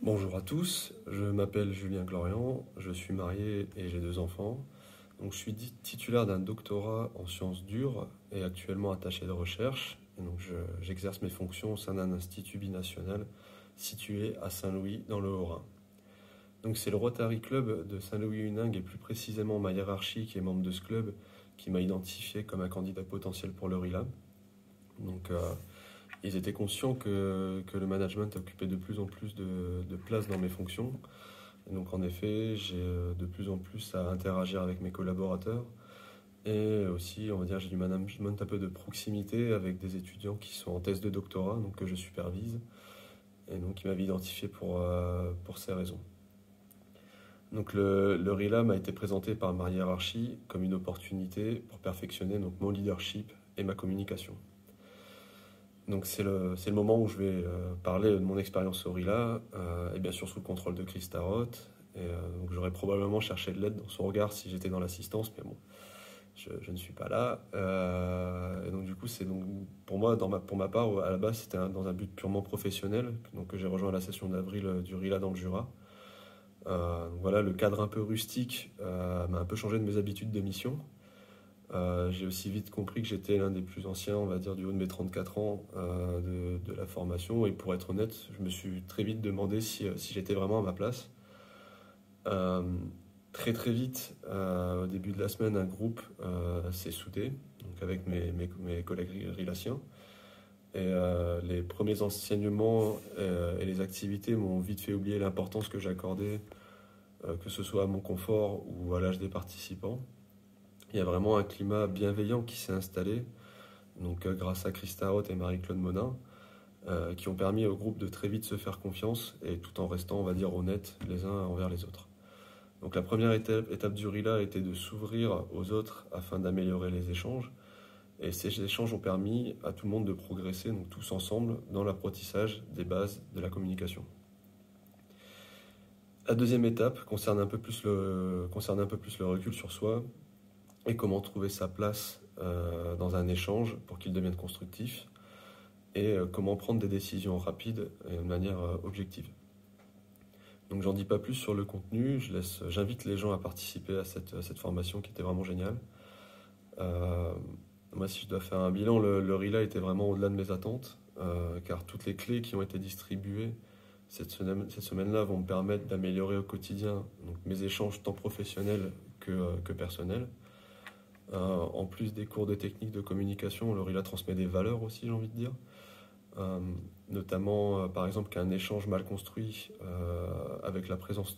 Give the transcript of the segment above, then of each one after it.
Bonjour à tous, je m'appelle Julien Glorian, je suis marié et j'ai 2 enfants. Donc, je suis titulaire d'un doctorat en sciences dures et actuellement attaché de recherche. Et donc, j'exerce mes fonctions au sein d'un institut binational situé à Saint-Louis dans le Haut-Rhin. Donc, c'est le Rotary Club de Saint-Louis-Huningue et plus précisément ma hiérarchie qui est membre de ce club qui m'a identifié comme un candidat potentiel pour le RILA. Donc, ils étaient conscients que le management occupait de plus en plus de place dans mes fonctions. Et donc en effet, j'ai de plus en plus à interagir avec mes collaborateurs. Et aussi, on va dire, j'ai du management un peu de proximité avec des étudiants qui sont en thèse de doctorat, donc que je supervise. Et donc ils m'avaient identifié pour ces raisons. Donc le RILA m'a été présenté par ma hiérarchie comme une opportunité pour perfectionner donc, mon leadership et ma communication. Donc c'est le moment où je vais parler de mon expérience au RILA, et bien sûr sous le contrôle de Chris Tarot. Donc j'aurais probablement cherché de l'aide dans son regard si j'étais dans l'assistance, mais bon, je ne suis pas là. Et donc du coup, c'est donc pour moi, pour ma part, à la base, c'était dans un but purement professionnel, donc que j'ai rejoint la session d'avril du RILA dans le Jura. Donc voilà, le cadre un peu rustique m'a un peu changé de mes habitudes de mission. J'ai aussi vite compris que j'étais l'un des plus anciens, on va dire, du haut de mes 34 ans de la formation. Et pour être honnête, je me suis très vite demandé si j'étais vraiment à ma place. Euh, Très très vite, au début de la semaine, un groupe s'est soudé, donc avec mes collègues rilaciens. Et les premiers enseignements et les activités m'ont vite fait oublier l'importance que j'accordais, que ce soit à mon confort ou à l'âge des participants. Il y a vraiment un climat bienveillant qui s'est installé, donc grâce à Chris Tarot et Marie-Claude Monin, qui ont permis au groupe de très vite se faire confiance et tout en restant, on va dire, honnêtes les uns envers les autres. Donc la première étape du RILA était de s'ouvrir aux autres afin d'améliorer les échanges. Et ces échanges ont permis à tout le monde de progresser, donc tous ensemble, dans l'apprentissage des bases de la communication. La deuxième étape concerne un peu plus le recul sur soi et comment trouver sa place dans un échange pour qu'il devienne constructif et comment prendre des décisions rapides et de manière objective. Donc j'en dis pas plus sur le contenu, j'invite les gens à participer à cette formation qui était vraiment géniale. Moi, si je dois faire un bilan, le RILA était vraiment au-delà de mes attentes, car toutes les clés qui ont été distribuées cette semaine-là vont me permettre d'améliorer au quotidien donc, mes échanges tant professionnels que personnels. En plus des cours de technique de communication, le RILA transmet des valeurs aussi, j'ai envie de dire. Notamment, par exemple, qu'un échange mal construit avec la présence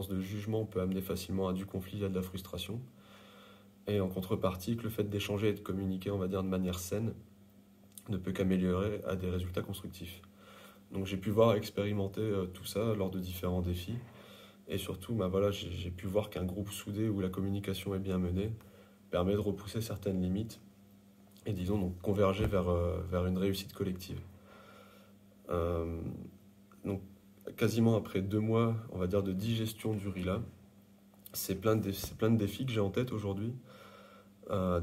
de jugement peut amener facilement à du conflit et à de la frustration. Et en contrepartie, que le fait d'échanger et de communiquer, on va dire, de manière saine, ne peut qu'améliorer à des résultats constructifs. Donc j'ai pu voir, expérimenter tout ça lors de différents défis. Et surtout, bah, voilà, j'ai pu voir qu'un groupe soudé où la communication est bien menée permet de repousser certaines limites et disons donc converger vers une réussite collective. Euh, donc quasiment après 2 mois, on va dire, de digestion du RILA, c'est plein de défis que j'ai en tête aujourd'hui.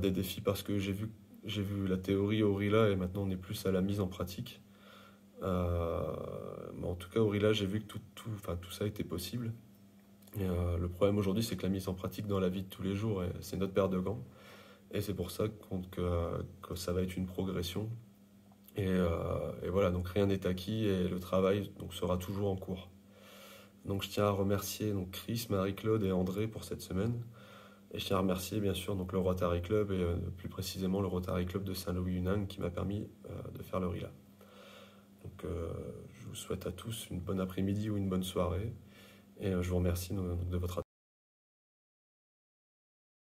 Des défis parce que j'ai vu la théorie au RILA et maintenant on est plus à la mise en pratique. Mais en tout cas au RILA j'ai vu que tout ça était possible. Et, le problème aujourd'hui c'est que la mise en pratique dans la vie de tous les jours, c'est notre paire de gants. Et c'est pour ça que ça va être une progression. Et voilà, donc rien n'est acquis et le travail donc, sera toujours en cours. Donc je tiens à remercier donc, Chris, Marie-Claude et André pour cette semaine. Et je tiens à remercier bien sûr donc, le Rotary Club et plus précisément le Rotary Club de Saint-Louis-Huningue qui m'a permis de faire le RILA. Donc je vous souhaite à tous une bonne après-midi ou une bonne soirée et je vous remercie de votre attention.